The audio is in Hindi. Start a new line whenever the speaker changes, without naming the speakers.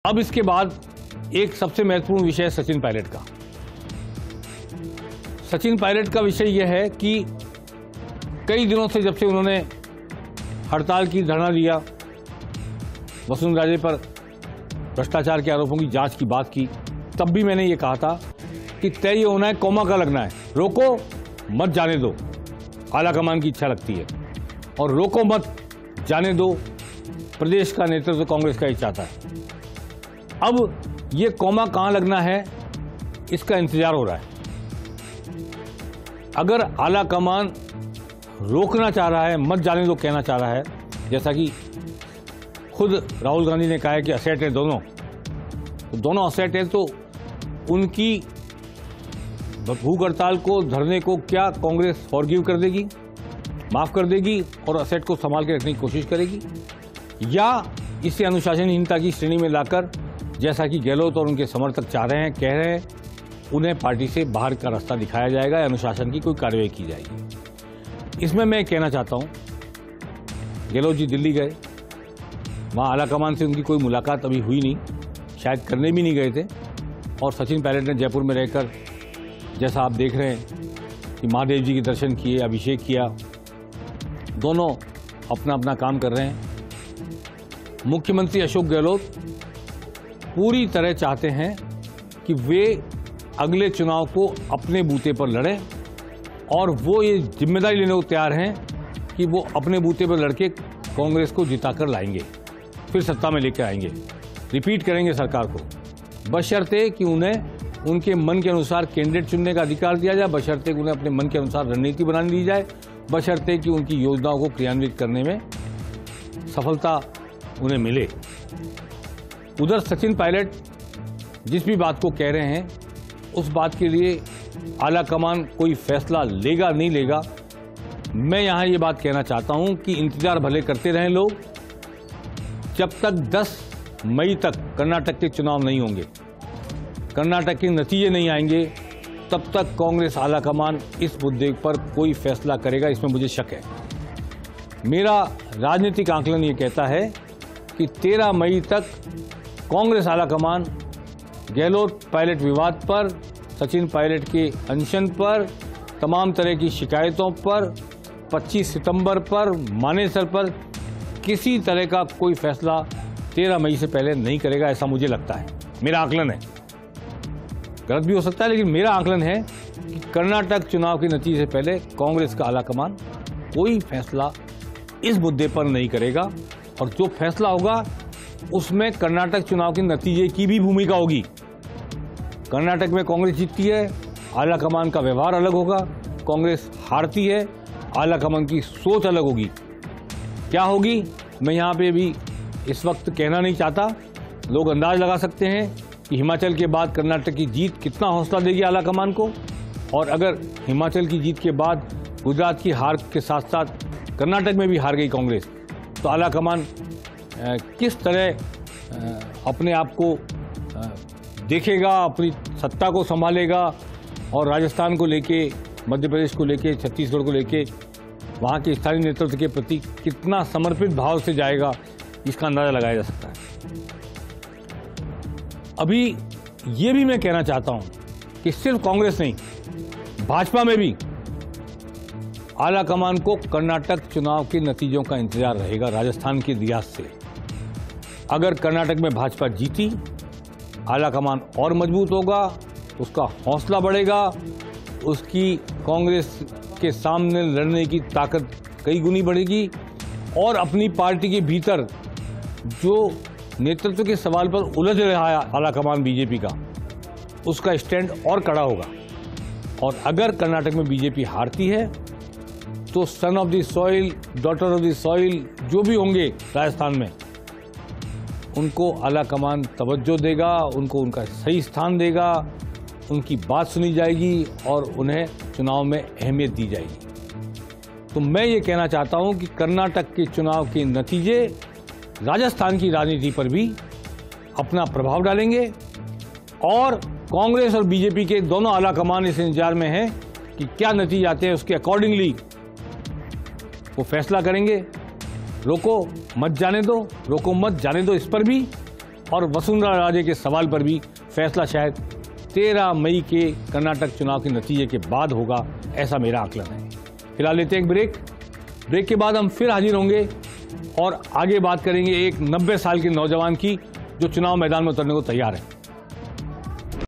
अब इसके बाद एक सबसे महत्वपूर्ण विषय है सचिन पायलट का। सचिन पायलट का विषय यह है कि कई दिनों से जब से उन्होंने हड़ताल की धरना दिया, वसुंधरा राजे पर भ्रष्टाचार के आरोपों की जांच की बात की, तब भी मैंने ये कहा था कि तय ये होना है, कौमा का लगना है, रोको मत जाने दो, आलाकमान की इच्छा लगती है, और रोको मत जाने दो प्रदेश का नेतृत्व कांग्रेस का ही चाहता है। अब ये कौमा कहां लगना है, इसका इंतजार हो रहा है। अगर आलाकमान रोकना चाह रहा है, मत जाने दो कहना चाह रहा है, जैसा कि खुद राहुल गांधी ने कहा है कि असेट है दोनों, तो दोनों असेट है, तो उनकी भूख हड़ताल को, धरने को क्या कांग्रेस फॉरगिव कर देगी, माफ कर देगी और असेट को संभाल के रखने की कोशिश करेगी, या इसे अनुशासनहीनता की श्रेणी में लाकर, जैसा कि गहलोत और उनके समर्थक चाह रहे हैं, कह रहे हैं, उन्हें पार्टी से बाहर का रास्ता दिखाया जाएगा या अनुशासन की कोई कार्रवाई की जाएगी। इसमें मैं कहना चाहता हूं, गहलोत जी दिल्ली गए, वहां आलाकमान से उनकी कोई मुलाकात अभी हुई नहीं, शायद करने भी नहीं गए थे, और सचिन पायलट ने जयपुर में रहकर, जैसा आप देख रहे हैं कि महादेव जी के दर्शन किए, अभिषेक किया, दोनों अपना अपना काम कर रहे हैं। मुख्यमंत्री अशोक गहलोत पूरी तरह चाहते हैं कि वे अगले चुनाव को अपने बूते पर लड़ें, और वो ये जिम्मेदारी लेने को तैयार हैं कि वो अपने बूते पर लड़के कांग्रेस को जिताकर लाएंगे, फिर सत्ता में लेकर आएंगे, रिपीट करेंगे सरकार को, बशर्ते कि उन्हें उनके मन के अनुसार कैंडिडेट चुनने का अधिकार दिया जाए, बशर्ते कि उन्हें अपने मन के अनुसार रणनीति बनाने दी जाए, बशर्ते कि उनकी योजनाओं को क्रियान्वित करने में सफलता उन्हें मिले। उधर सचिन पायलट जिस भी बात को कह रहे हैं, उस बात के लिए आलाकमान कोई फैसला लेगा नहीं लेगा, मैं यहां ये बात कहना चाहता हूं कि इंतजार भले करते रहें लोग, जब तक 10 मई तक कर्नाटक के चुनाव नहीं होंगे, कर्नाटक के नतीजे नहीं आएंगे, तब तक कांग्रेस आलाकमान इस मुद्दे पर कोई फैसला करेगा, इसमें मुझे शक है। मेरा राजनीतिक आंकलन ये कहता है कि 13 मई तक कांग्रेस आलाकमान गहलोत पायलट विवाद पर, सचिन पायलट के अनशन पर, तमाम तरह की शिकायतों पर, 25 सितंबर पर, मानेसर पर किसी तरह का कोई फैसला 13 मई से पहले नहीं करेगा, ऐसा मुझे लगता है। मेरा आकलन है, गलत भी हो सकता है, लेकिन मेरा आकलन है कि कर्नाटक चुनाव के नतीजे से पहले कांग्रेस का आलाकमान कोई फैसला इस मुद्दे पर नहीं करेगा, और जो फैसला होगा उसमें कर्नाटक चुनाव के नतीजे की भी भूमिका होगी। कर्नाटक में कांग्रेस जीतती है, आलाकमान का व्यवहार अलग होगा, कांग्रेस हारती है, आलाकमान की सोच अलग होगी। क्या होगी, मैं यहां पे भी इस वक्त कहना नहीं चाहता। लोग अंदाज लगा सकते हैं कि हिमाचल के बाद कर्नाटक की जीत कितना हौसला देगी आलाकमान को, और अगर हिमाचल की जीत के बाद गुजरात की हार के साथ साथ कर्नाटक में भी हार गई कांग्रेस, तो आलाकमान किस तरह अपने आप को देखेगा, अपनी सत्ता को संभालेगा, और राजस्थान को लेके, मध्य प्रदेश को लेके, छत्तीसगढ़ को लेके वहाँ के स्थानीय नेतृत्व के प्रति कितना समर्पित भाव से जाएगा, इसका अंदाजा लगाया जा सकता है। अभी ये भी मैं कहना चाहता हूं कि सिर्फ कांग्रेस नहीं, भाजपा में भी आलाकमान को कर्नाटक चुनाव के नतीजों का इंतजार रहेगा, राजस्थान के रियासत से। अगर कर्नाटक में भाजपा जीती, आलाकमान और मजबूत होगा, उसका हौसला बढ़ेगा, उसकी कांग्रेस के सामने लड़ने की ताकत कई गुनी बढ़ेगी, और अपनी पार्टी के भीतर जो नेतृत्व के सवाल पर उलझ रहा है आलाकमान बीजेपी का, उसका स्टैंड और कड़ा होगा। और अगर कर्नाटक में बीजेपी हारती है, तो son of the soil, daughter of the soil जो भी होंगे राजस्थान में, उनको आलाकमान तवज्जो देगा, उनको उनका सही स्थान देगा, उनकी बात सुनी जाएगी और उन्हें चुनाव में अहमियत दी जाएगी। तो मैं ये कहना चाहता हूं कि कर्नाटक के चुनाव के नतीजे राजस्थान की राजनीति पर भी अपना प्रभाव डालेंगे, और कांग्रेस और बीजेपी के दोनों आलाकमान इस इंतजार में हैं कि क्या नतीजे आते हैं, उसके अकॉर्डिंगली वो फैसला करेंगे। रोको मत जाने दो, रोको मत जाने दो, इस पर भी, और वसुंधरा राजे के सवाल पर भी फैसला शायद 13 मई के कर्नाटक चुनाव के नतीजे के बाद होगा, ऐसा मेरा आकलन है। फिलहाल लेते हैं एक ब्रेक के बाद हम फिर हाजिर होंगे और आगे बात करेंगे एक 90 साल के नौजवान की जो चुनाव मैदान में उतरने को तैयार है।